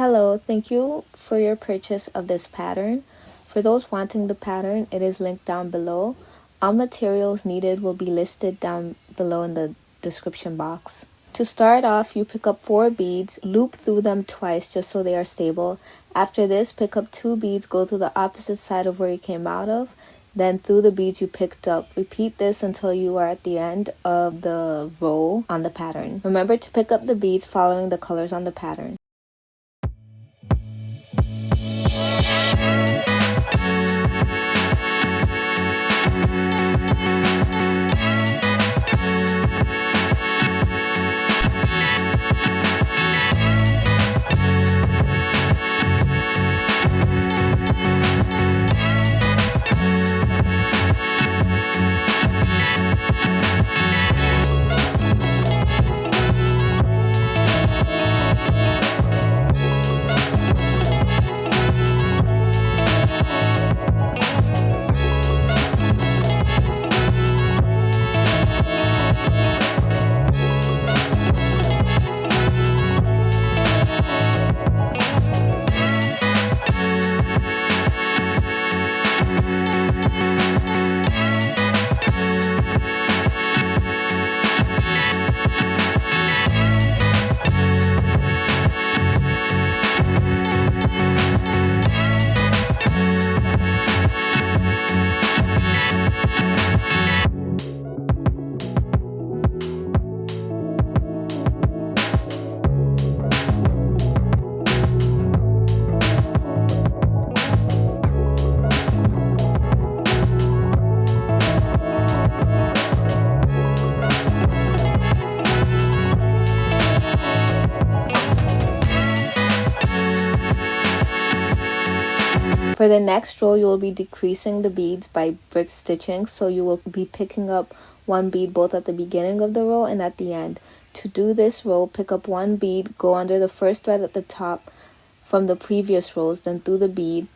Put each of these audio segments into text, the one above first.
Hello, thank you for your purchase of this pattern. For those wanting the pattern, it is linked down below. All materials needed will be listed down below in the description box. To start off, you pick up 4 beads, loop through them twice just so they are stable. After this, pick up 2 beads, go to the opposite side of where you came out of, then through the beads you picked up. Repeat this until you are at the end of the row on the pattern. Remember to pick up the beads following the colors on the pattern. For the next row, you will be decreasing the beads by brick stitching, so you will be picking up 1 bead both at the beginning of the row and at the end. To do this row, pick up 1 bead, go under the first thread at the top from the previous rows, then through the bead,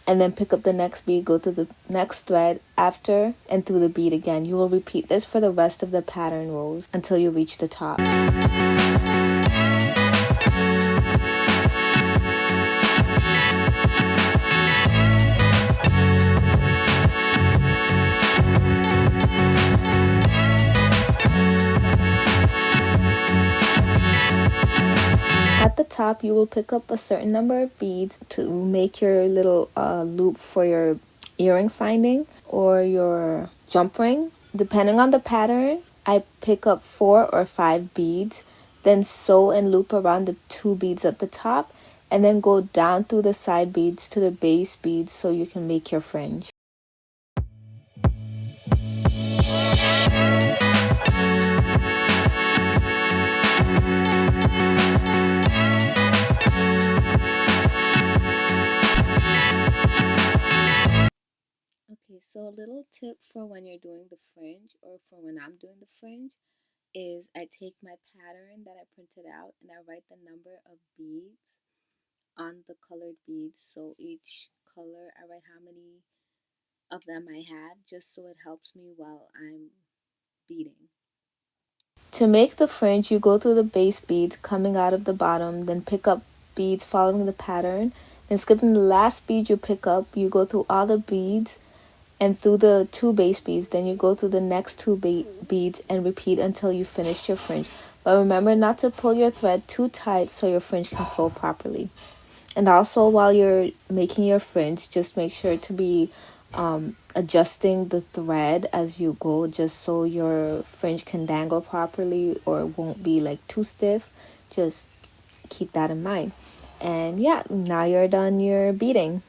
and then pick up the next bead, go to the next thread after, and through the bead again. You will repeat this for the rest of the pattern rows until you reach the top. At the top, you will pick up a certain number of beads to make your little loop for your earring finding or your jump ring. Depending on the pattern, I pick up 4 or 5 beads, then sew and loop around the 2 beads at the top, and then go down through the side beads to the base beads so you can make your fringe. Okay, so a little tip for when you're doing the fringe, or for when I'm doing the fringe, is I take my pattern that I printed out and I write the number of beads on the colored beads. So each color, I write how many of them I have, just so it helps me while I'm beading. To make the fringe, you go through the base beads coming out of the bottom, then pick up beads following the pattern, then skipping the last bead you pick up, you go through all the beads and through the 2 base beads, then you go through the next 2 beads and repeat until you finish your fringe. But remember not to pull your thread too tight so your fringe can flow properly. And also, while you're making your fringe, just make sure to be adjusting the thread as you go, just so your fringe can dangle properly or won't be like too stiff. Just keep that in mind. And yeah, now you're done your beading.